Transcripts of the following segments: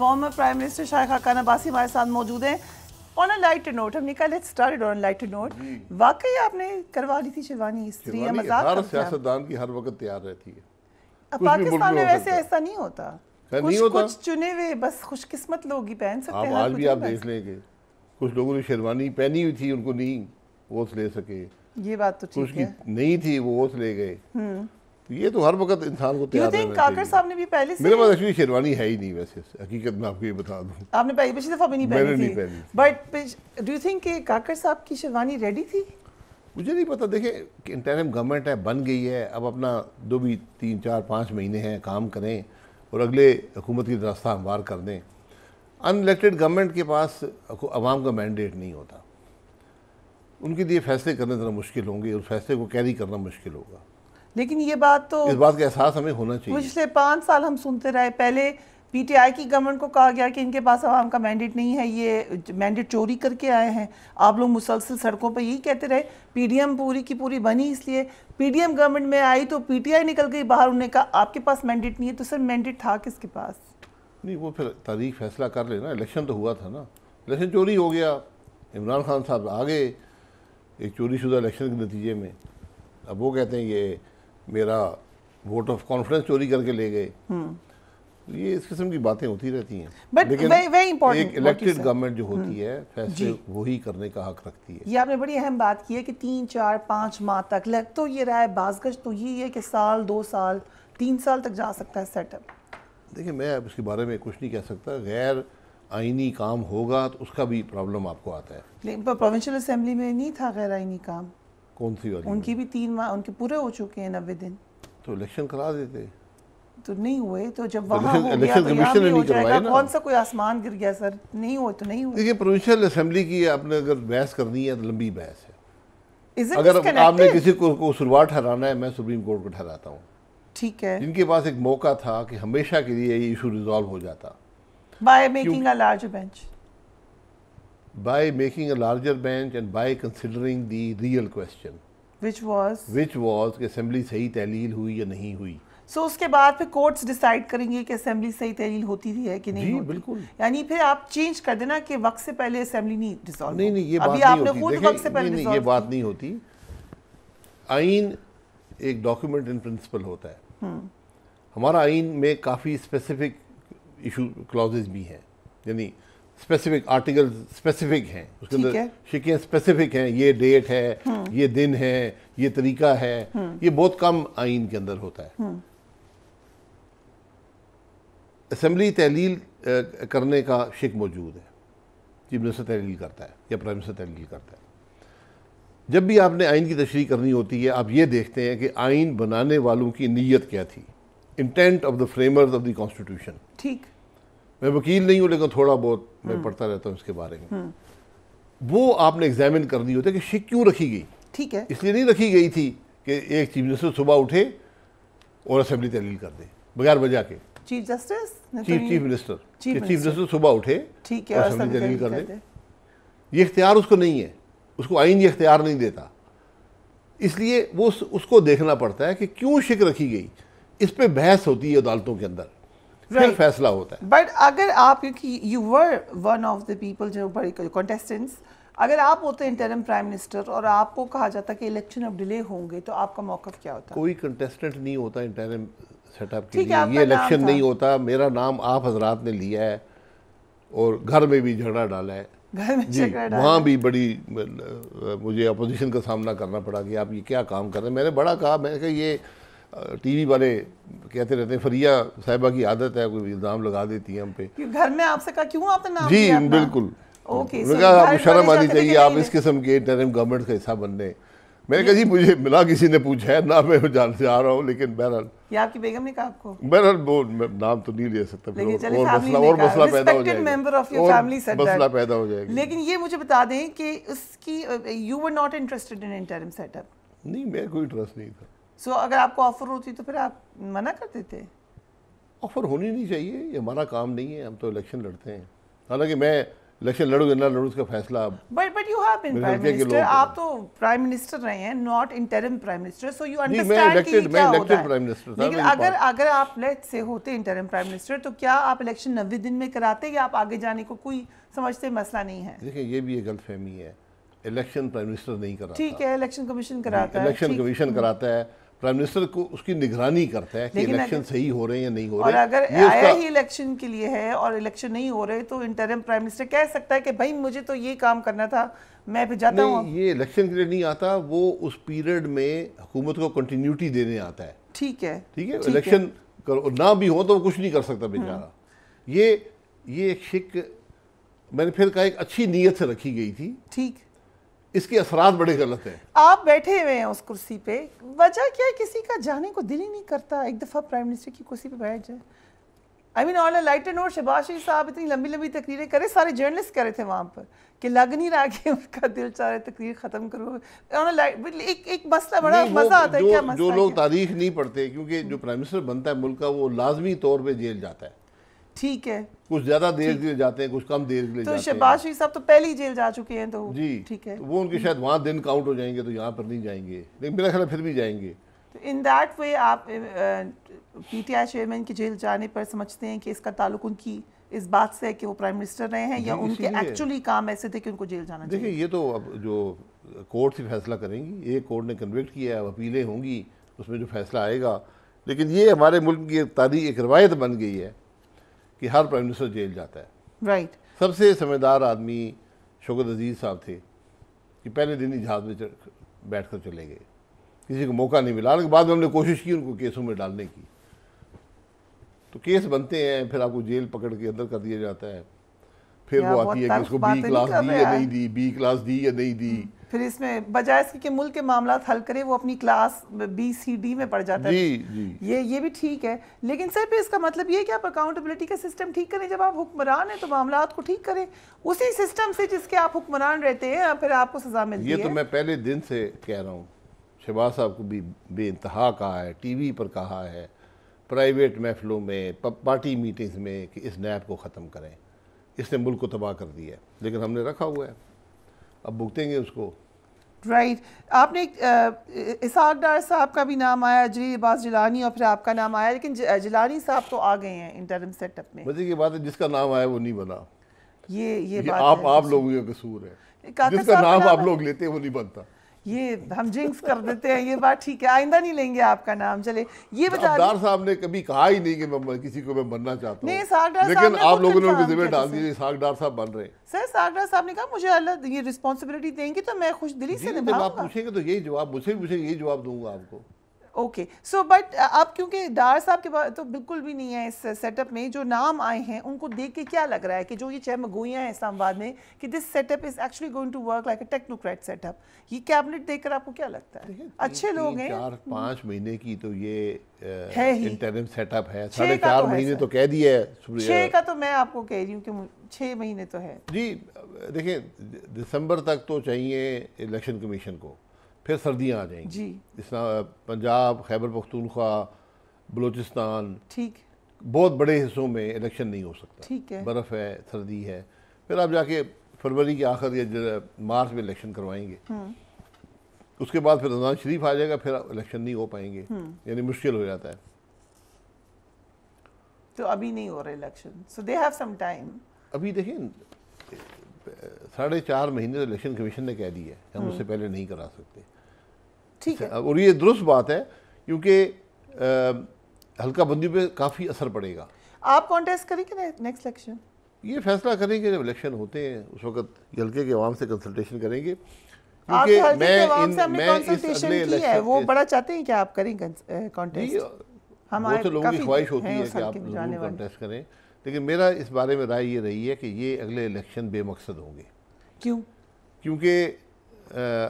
Former prime minister شاہ خاقان عباسی ہمارے ساتھ موجود ہیں. آن اے لائٹر نوٹ, ہم نے کہا let's start on lighter note. واقعی آپ نے کروا لی تھی شیروانی استری یا مذاق؟ ہر سیاستدان کی ہر وقت تیار رہتی ہے. پاکستان میں ویسے ایسا نہیں ہوتا, کچھ چنے ہوئے بس خوش قسمت لوگ ہی پہن سکتے ہیں. آج بھی آپ دیکھ لیں کہ کچھ لوگوں نے شیروانی پہنی ہوئی تھی, ان کو نہیں ووٹ لے سکے. یہ بات تو ٹھیک ہے, نہیں تھی وہ ووٹ لے گئے. یہ تو ہر وقت انسان کو تیار رہنا چاہیے. کاکڑ صاحب نے بھی پہلے سے, میرے پاس ایکچولی شیروانی ہے ہی نہیں ویسے, حقیقت میں آپ کو یہ بتا دوں. آپ نے پچھلی دفعہ بھی نہیں پہنی تھی, بٹ ڈو یو تھنک کہ کاکڑ صاحب کی شیروانی ریڈی تھی؟ مجھے نہیں پتا. دیکھیں کہ انٹرم گورنمنٹ ہے, بن گئی ہے, اب اپنا جو بھی 3 4 5 مہینے ہیں کام کریں اور اگلے حکومت کی راستہ ہموار کر دیں. ان الیکٹڈ گورنمنٹ کے پاس عوام کا مینڈیٹ نہیں ہوتا, ان کے لیے فیصلے کرنے ذرا مشکل ہوں گے اور فیصلے کو کیری کرنا مشکل ہوگا. لیکن یہ بات تو, اس بات کا احساس ہمیں ہونا چاہیے. پچھلے 5 سال ہم سنتے رہے, پہلے پی ٹی آئی کی گورنمنٹ کو کہا گیا کہ ان کے پاس عوام کا مینڈیٹ نہیں ہے, یہ مینڈیٹ چوری کر کے آئے ہیں. آپ لوگ مسلسل سڑکوں پہ یہی کہتے رہے. پی ڈی ایم پوری کی پوری بنی, اس لیے پی ڈی ایم گورنمنٹ میں آئی تو پی ٹی آئی نکل گئی باہر. انہوں نے کہا آپ کے پاس مینڈیٹ نہیں ہے, تو سر مینڈیٹ تھا کس کے پاس؟ نہیں, وہ پھر تاریخ فیصلہ کر لینا. الیکشن تو ہوا تھا نا, الیکشن چوری ہو گیا, عمران خان صاحب آگے ایک چوری شدہ الیکشن کے نتیجے میں. اب وہ کہتے ہیں یہ میرا ووٹ آف کانفیڈنس چوری کر کے لے گئے. یہ اس قسم کی باتیں ہوتی رہتی ہیں, لیکن ایک الیکٹڈ گورنمنٹ جو ہوتی ہے فیصلے وہی کرنے کا حق رکھتی ہے. یہ آپ نے بڑی اہم بات کی ہے کہ 3 4 5 ماہ تک لگ تو یہ رہا ہے. بازگشت تو یہی ہے کہ سال 2 سال 3 سال تک جا سکتا ہے سیٹ اپ. دیکھیں میں اب اس کے بارے میں کچھ نہیں کہہ سکتا. غیر آئینی کام ہوگا تو اس کا بھی پرابلم آپ کو آتا ہے. لیکن پروونشل اسمبلی میں نہیں تھا غیر آئینی کام. کون سی والی؟ ان کی بھی 3 ماہ ان کے پورے ہو چکے ہیں, 90 دن. تو الیکشن کرا دیتے تو نہیں ہوئے, تو جب وہاں ہو گیا تو یہاں بھی ہو جائے گا. کون سا کوئی آسمان گر گیا سر؟ نہیں ہوئے تو نہیں ہوئے. دیکھیں پروونشل اسمبلی کی آپ نے اگر بحث کرنی ہے تو لمبی بحث ہے. اگر آپ نے کسی کو قصوروار ٹھہرانا ہے, میں سپریم کورٹ کو ٹھہراتا ہوں. ٹھیک ہے, جن کے پاس ایک موقع تھا کہ ہمیشہ کے لیے یہ ایشو ریزالو ہو جاتا. By making a larger bench, by making a larger bench and by considering the real question which was کہ اسمبلی صحیح تحلیل ہوئی یا نہیں ہوئی. سو اس کے بعد پھر کورٹس ڈیسائیڈ کریں گے کہ اسمبلی صحیح تحلیل ہوتی تھی ہے کہ نہیں ہوتی. جی بالکل. یعنی پھر آپ چینج کر دینا کہ وقت سے پہلے اسمبلی نہیں ڈیسالو. نہیں یہ بات ابھی آپ نے خود وقت سے پہلے نہیں, یہ بات نہیں ہوتی. آئین ایک ڈاکیومنٹ ان پرنسپل ہوتا ہے. ہمارا آئین میں کافی اسپیسیفک ایشو کلازز بھی ہیں, یعنی اسپیسیفک آرٹیکل اسپیسیفک ہیں, اس کے اندر شکیں اسپیسیفک ہیں. یہ ڈیٹ ہے, یہ دن ہے, یہ طریقہ ہے. یہ بہت کم آئین کے اندر ہوتا ہے. اسمبلی تحلیل کرنے کا شک موجود ہے. چیف منسٹر تحلیل کرتا ہے یا پرائم منسٹر تحلیل کرتا ہے. جب بھی آپ نے آئین کی تشریح کرنی ہوتی ہے, آپ یہ دیکھتے ہیں کہ آئین بنانے والوں کی نیت کیا تھی, intent of the framers of the constitution. ٹھیک, میں وکیل نہیں ہوں لیکن تھوڑا بہت میں پڑھتا رہتا ہوں اس کے بارے میں. وہ آپ نے ایگزامن کرنی ہوتی ہے کہ شک کیوں رکھی گئی. ٹھیک ہے, اس لیے نہیں رکھی گئی تھی کہ ایک چیف منسٹر صبح اٹھے اور اسمبلی تحلیل کر دے بغیر وجہ کے. چیف جسٹس, چیف منسٹر صبح اٹھے اور اسمبلی تحلیل کر دے. یہ اختیار اس کو نہیں ہے, اس کو آئین یہ اختیار نہیں دیتا. اس لیے وہ اس کو دیکھنا پڑتا ہے کہ کیوں شک رکھی گئی. اس پہ بحث ہوتی ہے عدالتوں کے اندر, پھر فیصلہ ہوتا ہے. بٹ اگر آپ, کیونکہ you were one of the people جو بڑے کنٹیسٹنٹس, اگر آپ ہوتے انٹرم پرائم منسٹر اور آپ کو کہا جاتا کہ الیکشن اب ڈیلے ہوں گے, تو آپ کا موقف کیا ہوتا؟ کوئی کنٹیسٹنٹ نہیں ہوتا انٹرم سیٹ اپ کے لیے. یہ الیکشن نہیں ہوتا. میرا نام آپ حضرات نے لیا ہے اور گھر میں بھی جھگڑا ڈالا ہے. وہاں بھی بڑی مجھے اپوزیشن کا سامنا کرنا پڑا کہ آپ یہ کیا کام کر رہے ہیں. میں نے بڑا کہا, میں نے کہا یہ ٹی وی والے کہتے رہتے ہیں فریہ صاحبہ کی عادت ہے, کوئی الزام لگا دیتی ہیں ہم پہ. گھر میں آپ سے کہا کیوں آپ نے نام جی بالکل. اوکے, میں نے کہا آپ کو شرم آنی چاہیے, آپ اس قسم کے انٹرم گورنمنٹ کا حصہ بننے. میں نے کہا جی مجھے ملا, کسی نے پوچھا ہے نہ, میں جان سے آ رہا ہوں, لیکن بہرحال یہ آپ کی بیگم نے کہا آپ کو؟ بہرحال وہ نام تو نہیں لے سکتا, اور مسئلہ پیدا ہو جائے گا. لیکن یہ مجھے بتا دیں کہ اس کی you were not interested in interim set up? نہیں, میں کوئی انٹرسٹ نہیں تھا. سو اگر آپ کو آفر ہوتی تو پھر آپ منع کر دیتے؟ آفر ہونی نہیں چاہیے, یہ ہمارا کام نہیں ہے, ہم تو الیکشن لڑتے ہیں. حالانکہ میں الیکشن لڑو گے نہ لڑو اس کا فیصلہ but you have been prime minister, آپ تو prime minister رہے ہیں, not interim prime minister, so you نہیں understand کہ کیا ہوتا ہے. prime minister تھا. لیکن اگر آپ لیٹ سے ہوتے interim prime minister تو کیا آپ الیکشن 90 دن میں کراتے یا آپ آگے جانے کو کوئی سمجھتے مسئلہ نہیں ہے؟ دیکھیں یہ بھی ایک غلط فہمی ہے, الیکشن پرائم منسٹر نہیں کراتا. ٹھیک ہے, الیکشن کمیشن کراتا ہے, الیکشن کمیشن کراتا ہے, پرائم منسٹر کو اس کی نگرانی کرتا ہے کہ الیکشن صحیح ہو رہے ہیں یا نہیں ہو رہے. اور اگر آیا ہی الیکشن کے لیے ہے اور الیکشن نہیں ہو رہے تو انٹرم پرائم منسٹر کہہ سکتا ہے کہ بھائی مجھے تو یہ کام کرنا تھا, میں پھر جاتا ہوں. یہ الیکشن کے لیے نہیں آتا, وہ اس پیریڈ میں حکومت کو کنٹینیوٹی دینے آتا ہے. ٹھیک ہے, الیکشن نہ بھی ہو تو وہ کچھ نہیں کر سکتا بیچارہ. یہ ایک شک میں نے پھر کہا ایک اچھی نیت سے رکھی گئی تھی. ٹھیک, اس کے اثرات بڑے غلط ہیں. آپ بیٹھے ہوئے ہیں اس کرسی پہ, وجہ کیا ہے کسی کا جانے کو دل ہی نہیں کرتا ایک دفعہ پرائم منسٹر کی کرسی پہ بیٹھ جائے. آئی مین آن اے لائٹر نوٹ, شہباز شریف صاحب اتنی لمبی لمبی تقریریں کرے, سارے جرنلسٹ کر رہے تھے وہاں پر کہ لگ نہیں رہا کہ ان کا دل چاہ رہے تقریر ختم کرو. ایک مسئلہ بڑا مزہ آتا ہے. کیا مسئلہ؟ جو لوگ تاریخ نہیں پڑھتے, کیونکہ جو پرائم منسٹر بنتا ہے ملک کا وہ لازمی طور پہ جیل جاتا ہے. ٹھیک ہے, کچھ زیادہ دیر کے لیے جاتے ہیں, کچھ کم دیر کے لیے جاتے ہیں. تو شہباز شریف صاحب تو پہلے ہی جیل جا چکے ہیں تو جی ٹھیک ہے, وہ ان کے شاید وہاں دن کاؤنٹ ہو جائیں گے تو یہاں پر نہیں جائیں گے, لیکن میرا خیال ہے پھر بھی جائیں گے. تو ان دیٹ وے آپ پی ٹی آئی چیئرمین کے جیل جانے پر سمجھتے ہیں کہ اس کا تعلق ان کی اس بات سے ہے کہ وہ پرائم منسٹر رہے ہیں یا ان کے ایکچولی کام ایسے تھے کہ ان کو جیل جانا چاہیے؟ دیکھیں یہ تو اب جو کورٹ سے فیصلہ کریں گی, ایک کورٹ نے کنوکٹ کیا ہے, اب اپیلیں ہوں گی, اس میں جو فیصلہ آئے گا. لیکن یہ ہمارے ملک کی تاریخ ایک روایت بن گئی ہے کہ ہر پرائم منسٹر جیل جاتا ہے. رائٹ. سب سے سمجھدار آدمی شوکت عزیز صاحب تھے کہ پہلے دن ہی جہاز میں بیٹھ کر چلے گئے, کسی کو موقع نہیں ملا. لیکن بعد میں ہم نے کوشش کی ان کو کیسوں میں ڈالنے کی, تو کیس بنتے ہیں, پھر آپ کو جیل پکڑ کے اندر کر دیا جاتا ہے. پھر وہ آتی ہے کہ اس کو بی کلاس دی یا نہیں دی, بی کلاس دی یا نہیں دی. پھر اس میں بجائے اس کے کہ ملک کے معاملات حل کرے وہ اپنی کلاس بی سی ڈی میں پڑ جاتا ہے. جی یہ بھی ٹھیک ہے, لیکن سر پہ اس کا مطلب یہ ہے کہ آپ اکاؤنٹیبلٹی کا سسٹم ٹھیک کریں. جب آپ حکمران ہیں تو معاملات کو ٹھیک کریں اسی سسٹم سے جس کے آپ حکمران رہتے ہیں, پھر آپ کو سزا ملتی ہے. یہ تو میں پہلے دن سے کہہ رہا ہوں, شہباز صاحب کو بھی بے انتہا کہا ہے, ٹی وی پر کہا ہے, پرائیویٹ محفلوں میں, پارٹی میٹنگز میں, کہ اس نیب کو ختم کریں, اس نے ملک کو تباہ کر دیا ہے. لیکن ہم نے رکھا ہوا ہے, اب بھگتیں گے اس کو. رائٹ. آپ نے اسحاق ڈار صاحب کا بھی نام آیا, جلیل عباس جیلانی, اور پھر آپ کا نام آیا, لیکن جیلانی صاحب تو آ گئے ہیں انٹرم سیٹ اپ میں. مزے کی بات ہے جس کا نام آیا وہ نہیں بنا. یہ بات آپ لوگوں کا قصور ہے, جس کا نام آپ لوگ لیتے ہیں وہ نہیں بنتا. یہ ہم جنکس کر دیتے ہیں, یہ بات ٹھیک ہے, آئندہ نہیں لیں گے آپ کا نام. چلے یہ بتا ڈار صاحب نے کبھی کہا ہی نہیں کہ میں کسی کو میں بننا چاہتا ہوں, لیکن لیکن آپ لوگوں نے ان کے ذمہ ڈال دیے اسحاق ڈار صاحب بن رہے ہیں. سر اسحاق ڈار صاحب نے کہا مجھے اللہ یہ رسپانسبلٹی دیں گی تو میں خوش دلی سے نبھاؤں گا. جب آپ پوچھیں گے تو یہی جواب, مجھ سے بھی پوچھیں گے یہی جواب دوں گا آپ کو. اوکے, سو بٹ اب کیونکہ ڈار صاحب کے بعد تو بالکل بھی نہیں ہے اس سیٹ اپ میں, جو نام آئے ہیں ان کو دیکھ کے کیا لگ رہا ہے کہ جو یہ چہمگوئیاں ہیں اسلام آباد میں کہ this set up is actually going to work like a technocrat set up, یہ کیبنٹ دیکھ کر آپ کو کیا لگتا ہے؟ اچھے لوگ ہیں. 4-5 مہینے کی تو یہ ہے ہی انٹرم سیٹ اپ ہے, 4.5 مہینے تو کہہ دیا ہے. 6 کا تو میں آپ کو کہہ رہی ہوں کہ 6 مہینے تو ہے. جی دیکھیں دسمبر تک تو چاہیے الیکشن کمیشن کو, پھر سردیاں آ جائیں گی. جی پنجاب, خیبر پختونخوا, بلوچستان, ٹھیک, بہت بڑے حصوں میں الیکشن نہیں ہو سکتا. ٹھیک ہے, برف ہے, سردی ہے. پھر آپ جا کے فروری کے آخر یا مارچ میں الیکشن کروائیں گے. اس کے بعد پھر رمضان شریف آ جائے گا, پھر الیکشن نہیں ہو پائیں گے, یعنی مشکل ہو جاتا ہے. تو ابھی نہیں ہو رہا election, so they have some time. ابھی دیکھیں 4.5 مہینے تو الیکشن کمیشن نے کہہ دی ہے, ہم اس سے پہلے نہیں کرا سکتے. ٹھیک ہے, اور یہ درست بات ہے کیونکہ حلقہ بندی پہ کافی اثر پڑے گا. آپ کانٹیسٹ کریں گے نیکسٹ الیکشن؟ یہ فیصلہ کریں گے جب الیکشن ہوتے ہیں, اس وقت یہ حلقے کے عوام سے کنسلٹیشن کریں گے. آپ کے حلقے کے عوام سے ہم نے کنسلٹیشن کی ہے, وہ بڑا چاہتے ہیں کہ آپ کریں کانٹیسٹ. بہت سے لوگوں کی خواہش ہوتی ہے کہ آپ ضرور کانٹیسٹ کریں, لیکن میرا اس بارے میں رائے یہ رہی ہے کہ یہ اگلے الیکشن بے مقصد ہوں گے. کیوں؟ کیونکہ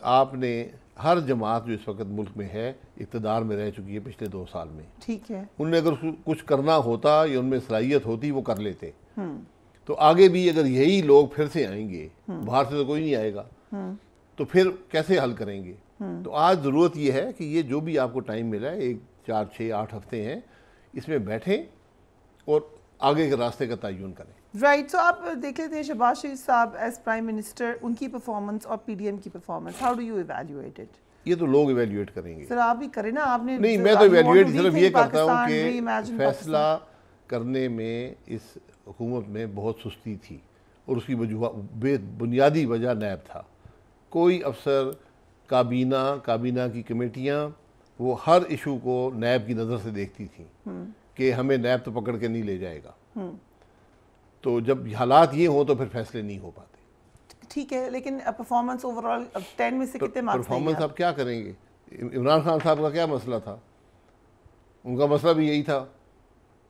آپ نے ہر جماعت جو اس وقت ملک میں ہے اقتدار میں رہ چکی ہے پچھلے 2 سال میں, ٹھیک ہے, ان نے اگر کچھ کرنا ہوتا یا ان میں صلاحیت ہوتی وہ کر لیتے. تو آگے بھی اگر یہی لوگ پھر سے آئیں گے, باہر سے تو کوئی نہیں آئے گا, تو پھر کیسے حل کریں گے؟ تو آج ضرورت یہ ہے کہ یہ جو بھی آپ کو ٹائم ملا ہے, 4, 6, 8 ہفتے ہیں, اس میں بیٹھیں اور آگے کے راستے کا تعین کریں. رائٹ. سو آپ دیکھ لیتے ہیں شہباز شریف صاحب ایز پرائم منسٹر، ان کی پرفارمنس اور پی ڈی ایم کی performance, how do you evaluate it? یہ تو لوگ ایویلیویٹ کریں گے. سر آپ بھی کریں نا. آپ نے نہیں، میں تو ایویلیویٹ صرف یہ کرتا ہوں کہ فیصلہ کرنے میں اس حکومت میں بہت سستی تھی، اور اس کی بنیادی وجہ نیب تھا. کوئی افسر، کابینہ کی کمیٹیاں، وہ ہر ایشو کو نیب کی نظر سے دیکھتی تھیں کہ ہمیں نیب تو پکڑ کے نہیں لے جائے گا. تو جب حالات یہ ہوں تو پھر فیصلے نہیں ہو پاتے. ٹھیک ہے، لیکن پرفارمنس اوورآل 10 میں سے کتنے مارکس؟ پرفارمنس آپ کیا کریں گے؟ عمران خان صاحب کا کیا مسئلہ تھا؟ ان کا مسئلہ بھی یہی تھا،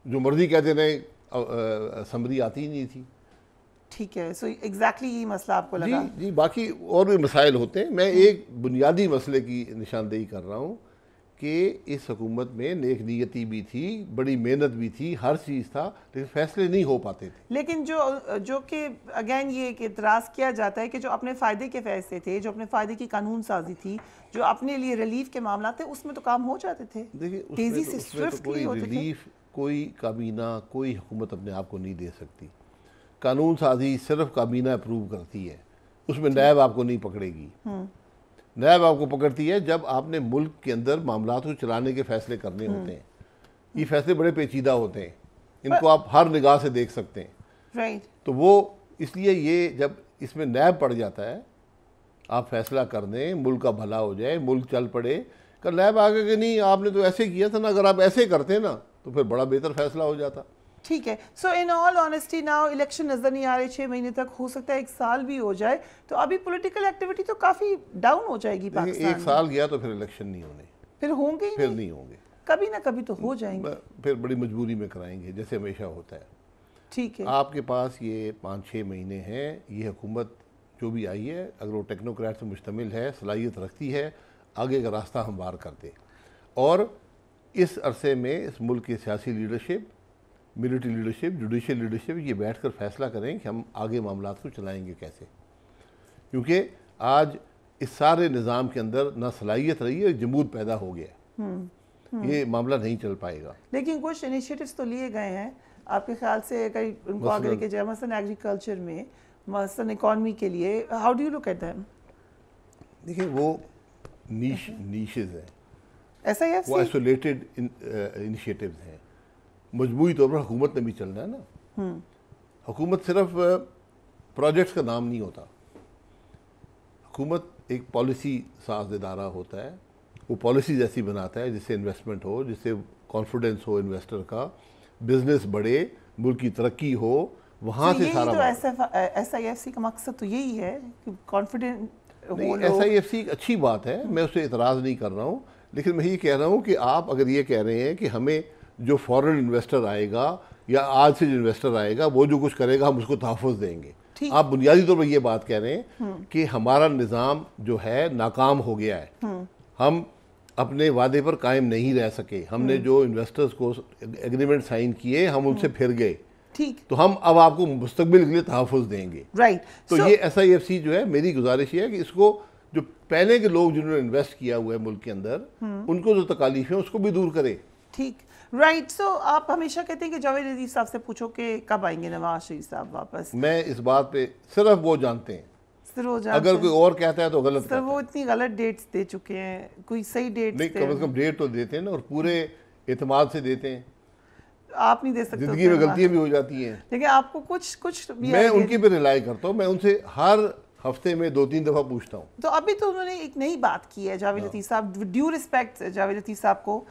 جو مرضی کہتے رہے، اسمبلی آتی ہی نہیں تھی. ٹھیک ہے، سو ایگزیکٹلی یہی مسئلہ آپ کو لگا؟ جی، باقی اور بھی مسائل ہوتے ہیں. میں ایک بنیادی مسئلے کی نشاندہی کر رہا ہوں کہ اس حکومت میں نیک نیتی بھی تھی، بڑی محنت بھی تھی، ہر چیز تھا، لیکن فیصلے نہیں ہو پاتے تھے. لیکن جو کہ اگین یہ ایک اعتراض کیا جاتا ہے کہ جو اپنے فائدے کے فیصلے تھے، جو اپنے فائدے کی قانون سازی تھی، جو اپنے لیے ریلیف کے معاملات تھے، اس میں تو کام ہو جاتے تھے. دیکھیں، تیزی سے کوئی ریلیف، کوئی کابینہ، کوئی حکومت اپنے آپ کو نہیں دے سکتی. قانون سازی صرف کابینہ اپروو کرتی ہے، اس میں نیب آپ کو نہیں پکڑے گی. نیب آپ کو پکڑتی ہے جب آپ نے ملک کے اندر معاملات کو چلانے کے فیصلے کرنے ہوتے ہیں. یہ فیصلے بڑے پیچیدہ ہوتے ہیں، ان کو آپ ہر نگاہ سے دیکھ سکتے ہیں. تو وہ اس لیے یہ جب اس میں نیب پڑ جاتا ہے، آپ فیصلہ کر دیں، ملک کا بھلا ہو جائے، ملک چل پڑے. کہ نیب آگے کہ نہیں، آپ نے تو ایسے کیا تھا نا، اگر آپ ایسے کرتے نا تو پھر بڑا بہتر فیصلہ ہو جاتا. ٹھیک ہے. سو ان آل آنیسٹی ناؤ الیکشن نظر نہیں آ رہے، 6 مہینے تک، ہو سکتا ہے 1 سال بھی ہو جائے، تو ابھی پولیٹیکل ایکٹیویٹی تو کافی ڈاؤن ہو جائے گی پاکستان میں. 1 سال گیا تو پھر الیکشن نہیں ہونے، پھر ہوں گے، پھر نہیں ہوں گے، کبھی نہ کبھی تو ہو جائیں گے. پھر بڑی مجبوری میں کرائیں گے، جیسے ہمیشہ ہوتا ہے. ٹھیک ہے. آپ کے پاس یہ 5-6 مہینے ہیں. یہ حکومت جو بھی آئی ہے، اگر وہ ٹیکنوکریٹ سے مشتمل ہے، صلاحیت رکھتی ہے، آگے کا راستہ ہموار کر دے. اور اس عرصے میں اس ملک کی سیاسی leadership, military leadership, judicial leadership, یہ بیٹھ کر فیصلہ کریں کہ ہم آگے معاملات کو چلائیں گے کیسے. کیونکہ آج اس سارے نظام کے اندر نہ صلاحیت رہی ہے، جمود پیدا ہو گیا. یہ معاملہ نہیں چل پائے گا. لیکن کچھ انیشیٹوز تو لیے گئے ہیں آپ کے خیال سے، کئی ان کو آگے لے کے جائے، مثلاً ایگریکلچر میں، مثلاً اکانومی کے لیے. How do you look at them? دیکھیں، وہ نیشز ہیں، ایسا ہی وہ آئسولیٹڈ انیشیٹوز ہیں. مجموعی طور پر حکومت نے بھی چلنا ہے نا. حکومت صرف پروجیکٹس کا نام نہیں ہوتا. حکومت ایک پالیسی ساز ادارہ ہوتا ہے. وہ پالیسیز ایسی بناتا ہے جس سے انویسٹمنٹ ہو، جس سے کانفیڈنس ہو انویسٹر کا، بزنس بڑھے، ملک کی ترقی ہو. وہاں سے سارا ایس آئی ایف سی کا مقصد تو یہی ہے کہ confident. S I F C ایک اچھی بات ہے، میں اس سے اعتراض نہیں کر رہا ہوں، لیکن میں یہ کہہ رہا ہوں کہ آپ اگر یہ کہہ رہے ہیں کہ ہمیں جو فورن انویسٹر آئے گا یا آج سے جو انویسٹر آئے گا وہ جو کچھ کرے گا ہم اس کو تحفظ دیں گے. آپ بنیادی طور پر یہ بات کہہ رہے ہیں کہ ہمارا نظام جو ہے ناکام ہو گیا ہے، ہم اپنے وعدے پر قائم نہیں رہ سکے. ہم نے جو انویسٹرز کو ایگریمنٹ سائن کیے، ہم ان سے پھر گئے، تو ہم اب آپ کو مستقبل کے لیے تحفظ دیں گے. تو یہ ایس آئی ایف سی جو ہے، میری گزارش یہ ہے کہ اس کو جو پہلے کے لوگ جنہوں نے انویسٹ کیا ہوا ہے ملک کے اندر، ان کو جو تکالیف ہیں اس کو بھی دور کرے. ٹھیک، رائٹ. سو آپ ہمیشہ کہتے ہیں کہ جاوید لطیف صاحب سے پوچھو کہ کب آئیں گے نواز شریف صاحب واپس. میں اس بات پہ صرف وہ جانتے ہیں، اگر کوئی اور کہتا ہے تو غلط سر. وہ اتنی غلط ڈیٹس دے چکے ہیں، کوئی صحیح ڈیٹس نہیں، کم از کم ڈیٹ تو دیتے ہیں نا، اور پورے اعتماد سے دیتے ہیں. آپ نہیں دے سکتے، زندگی میں غلطیاں بھی ہو جاتی ہیں، لیکن آپ کو کچھ میں ان کی پہ رلائی کرتا ہوں. میں ان سے ہر ہفتے میں 2-3 دفعہ پوچھتا ہوں. تو ابھی تو انہوں نے ایک نئی بات کی ہے جاوید لطیف صاحب، ڈیو ریسپیکٹ جاوید لطیف صاحب کو.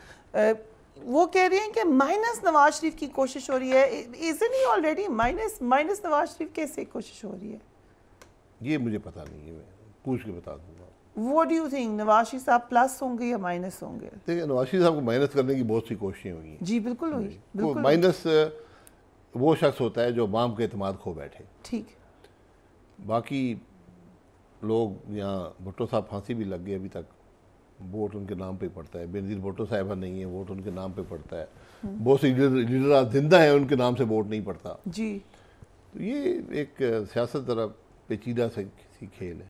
وہ کہہ رہے ہیں کہ مائنس نواز شریف کی کوشش ہو رہی ہے. isn't he already minus Nawaz Sharif کیسے کوشش ہو رہی ہے؟ یہ مجھے پتہ نہیں ہے، میں پوچھ کے بتا دوں گا. What do you think؟ Nawaz Sharif صاحب پلس ہوں گے یا مائنس ہوں گے؟ دیکھیں، نواز شریف صاحب کو مائنس کرنے کی بہت سی کوششیں ہوئی ہیں. جی بالکل ہوئی، بالکل. مائنس وہ شخص ہوتا ہے جو عوام کا اعتماد کھو بیٹھے. ٹھیک. باقی لوگ یہاں بھٹو صاحب پھانسی بھی لگ گئے، ابھی تک ووٹ ان کے نام پہ پڑتا ہے. بینظیر بھٹو صاحبہ نہیں ہے، ووٹ ان کے نام پہ پڑتا ہے. بہت سی لیڈر زندہ ہیں، ان کے نام سے ووٹ نہیں پڑتا. جی. تو یہ ایک سیاست ذرا پیچیدہ سے کھیل ہے.